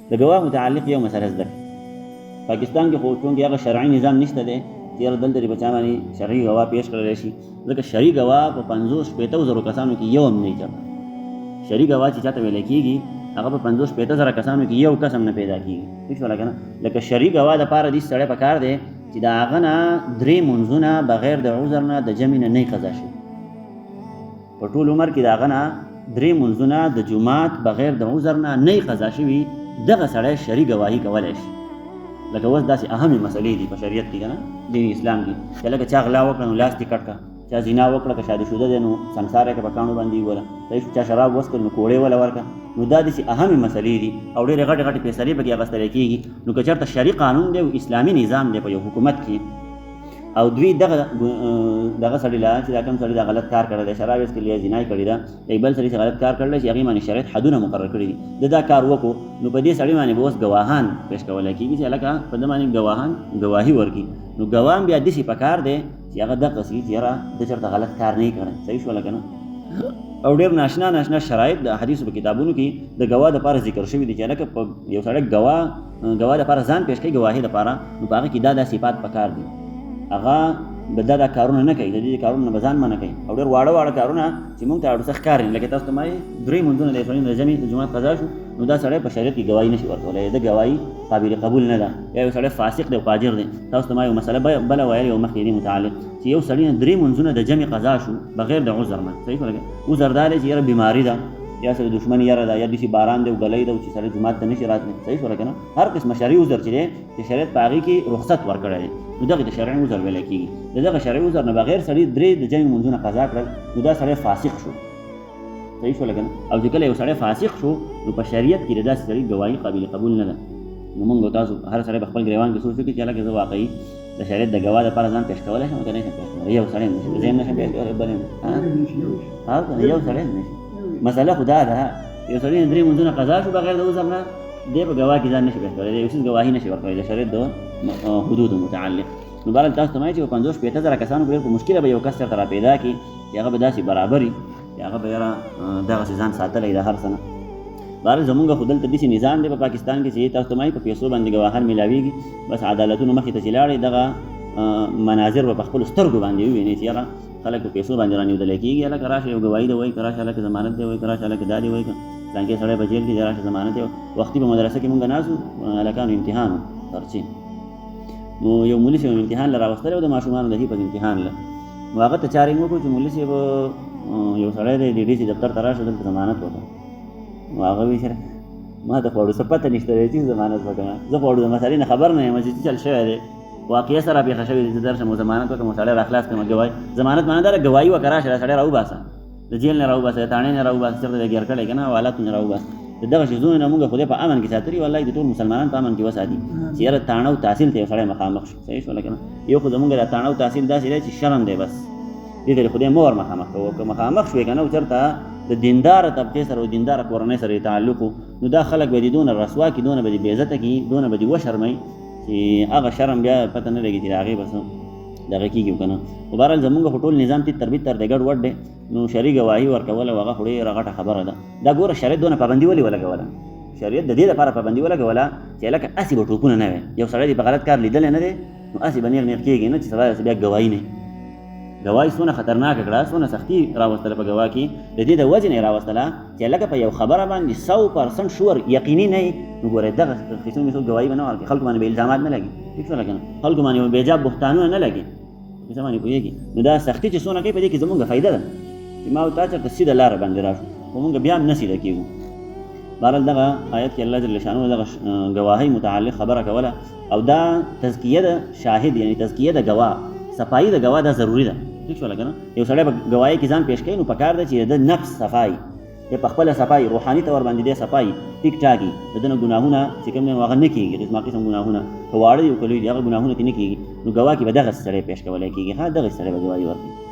د ګواه متعلق یو مسله زده پاکستان کې خو چونکې هغه شرعي نظام نشته دی چې یاره دلته دې بچا باندې شرعي ګواه پیش کړلی شي ځکه شرعي ګواه په 50-60 کسانو کې یو هم نه چاته شرعي ګواه چې چاته ویلی کېږي هغه په 50-60 کسانو کې یو کس هم نه پیدا کېږي پوه شوله که نه لکه شرعي ګواه دپاره دې سړی پکار دی چې د هغه نه 3 منځونه بغیر د عذر نه د جمع نه قضا شي په ټول عمر کې د هغه نه 3 منځونه د جمعات بغیر د عذر نه قضا شوي دغه سړی شرعي ګواهي کولی شي لکه اوس داسې اهمې مسلې دي په شریعت کې که نه دین اسلام کې چې لکه چا غلا وکړه نو لاس دې کټ کړه چا زنا وکړه که شادي شوده دی نو سمسار یې که په کاڼو باندې ووله صحیح شو چا شراب وڅښل نو کوړې وله ورکړه نو دا داسې اهمې مسلې دي او ډېرې غټې غټې فیصلې پکې اخیستلی کېږي نو که چېرته شرعي قانون دی او اسلامي نظام دی په یو حکومت کې او دوی دغه سړي له چې دا کوم سړي دا غلط کار کړی دی شراب یې څښلي یا زنا یې کړې ده یک بل سړي چې غلط کار کړی چې هغې باندې شریعت حدونه مقرر کړي دي دا کار وکړو نو په دې سړي باندې به اوس ګواهان پیش کولی کېږي چې هلکه په ده باندې ګواهان ګواهي ورکړي نو ګواه بیا داسې پکار دی چې هغه دقسې چې یاره ده چېرته غلط کار نه یې کړی صحیح شوله که نه او ډېر ناشنا شرایط د حدیثو په کتابونو کې د ګواه دپاره ذکر شوي دي چې هلکه یو سړی ګواه دپاره ځان پیش کوي ګواهۍ دپاره نو په هغه کې دا صفات پکار دي هغه به دا کارونه نه کوي د دې کارونه نه به ځان منع کوي او ډېر واړه کارونه چې موږ ته اړوسه ښکاري لکه تاسو ته ما 3 منځونه د سړي د جمعې د جومات قضا شو نو دا سړی په شریعت کې ګواهي نشي ورکولی د ګواهي قابل قبول نه ده یا یو سړی فاسق دی او فاجر دی تاسو ته ما یو مسله بله ویلې او مخکې دې متعلق چې یو سړي 3 منځونه د جمع قضا شو بغیر د عذر نه صحیح ولګي عذر دا دی چې یاره بیماري ده یا سره دشمنی یاره ده یا داسې باران دی او ګلی ده چې سړی جومات ته نشي راتلی صحیح شوله که نه هر قسمه شرعي عذر چې دی چې شریعت په هغې کې رخصت ورکړی دی نو دغه د شرعي عذر ویلی کېږي د دغه شرعي عذر نه بغیر سړي 3 د جمع منځونه قضا کړل نو دا سړی فاسق شو صحیح شوله که نه او چې کله یو سړی فاسق شو نو په شریعت کې د داسې سړي ګواهي قابل قبول نه ده نو موږ تاسو هر سړی په خپل ګریوان کې سوچ وکړي چې هلکه زه واقعي د شریعت د ګواه دپاره ځان پیش کولی شم که نه شم پیش کولی یو سړی نشي زه هم نشم پیش کولی بل هم یو سړی نشي مسله خو دا ده یو سړي 3 منځونه قضا شو بغیر د عذر نه دی په ګواه کې ځان نشي پیش کولی یو څیز ګواهي نشي ورکولی د شریعت د حدودو متعلق نو بهرحال تاسو ته وایي چې په 50-60 کسانو کې ډېر په مشکله به یو کس چېرته را پیدا کړي چې هغه به داسې برابر وي چې هغه به یاره دغسې ځان ساتلی د هر څه نه بهرحال زمونږ خو دلته داسې نظام دی په پاکستان کې چې تاسو ته وایي په پیسو باندې ګواهان میلاویږي بس عدالتونو مخې ته چې لاړې دغه مناظر به په خپلو سترګو باندې ووینې چې یاره خلک په پیسو باندې رانیودلی کېږي هلکه راشه یو ګواهي ده وایي که راشه هلکه ضمانت دی وایي که راشه هلکه دا دی وایي که ځانګې سړی په جیل کې دی راشه ضمانت دی وختي په مدرسه کې مونږ ناست وو هلکانو امتحان و پرچې نو یو مولي صاحب امتحان له راوستلی و د ماشومانو د حفظ امتحان له نو هغه ته چارې وکړو چې مولي صاحب یو سړی دی د ډي سي دفتر ته راشه دلته ضمانت وکړه نو هغه وایي چې ما ته خو اړو څه پته نشته دی چې ضمانت وکړم زه خو اړو د مسلې نه خبر نه یم چې څه چل شوی دی واقعه سره پیښه شوې ده چې درشم ضمانت وکړم سړی راخلاص کړم ګواهي ضمانت معنی دا ګواهي وکړه راشه سړی راوباسه د جیل نه راوباسه د تاڼې نه راوباسه چېرته دی ګیر کړی که نه حوالاتو نه راوباسه د دغه شیزونو نه مونږ خدای په امن کې ساتلي والله د ټول مسلمانان په امن کې وساتي چې یاره تاڼه او تحصیل ته یو سړی مخامخ شو صحیح شوله که نه یو خو زمونږ د تاڼه او تحصیل داسې دی چې شرم دی بس دې ته د خدای مور مخامخ کوو که مخامخ شوې که نه او چېرته د دینداره طبقې سره او دینداره کورنۍ سره یې تعلق نو دا خلک به دې دونه رسوا کړي دونه به دې بېعزته کړي دونه به دې وشرموي چې هغه شرم بیا پته نه لګي چې د هغې بس دغه کېږي که نه خو بهرحال زمونږ خو ټول نظام تیت تر بیت تر د ګډ وډ دی نو شرعي ګواهي ورکول او هغه خو ډېره غټه خبره ده دا ګوره شریعت دونه پابندي ولې ولګوله شریعت د دې لپاره پابندي ولګوله چې هلکه هسې به ټوپونه نه وي یو سړی دې په غلط کار لیدلی نه دی نو هسې به نیغ کېږي نه چې سبا بیا ګواهي نه ګواهي څونه خطرناکه کړه څونه سختي راوستله په ګواه کې د دې د وجې نه یې راوستله چې هلکه په یو خبره باندې 100% شور یقیني نه وي نو ګورئ دغه قسم مثل ګواهي به نه ورکړي خلکو باندې به الزامات نه لګي ټیک شوله که نه خلکو باندې به بېجاب بهتانونه نه لګي څه باندې پوهېږي نو دا سختي چې څونه کوي په دې کې زمونږ فایده ده چې ما او تا چېرته سیده لاره باندې راشو خو مونږ بیا هم نه سیده کېږو بهرحال دغه آیت کې الله جل شانه دغه ګواهۍ متعلق خبره کوله او دا تزکیه د شاهد یعنی تزکیه د ګواه صفایي د ګواه دا ضروري ده ٹھیک شوله که نه یو سړی په ګواهۍ کې ځان پیش کوي نو پکار ده چې د نفس صفایي یا په خپله صفایي روحاني طور باندې دی صفایي ټیک ټاکي د ده نه ګناهونه چې کوم دی هغه نه کېږي قسما قسم ګناهونه که واړه دي او که لوی دي هغه ګناهونه ترې نه کېږي نو ګواه کې به دغسې سړی پیش کولی کېږي ها دغسې سړی به ګواهي ورکړي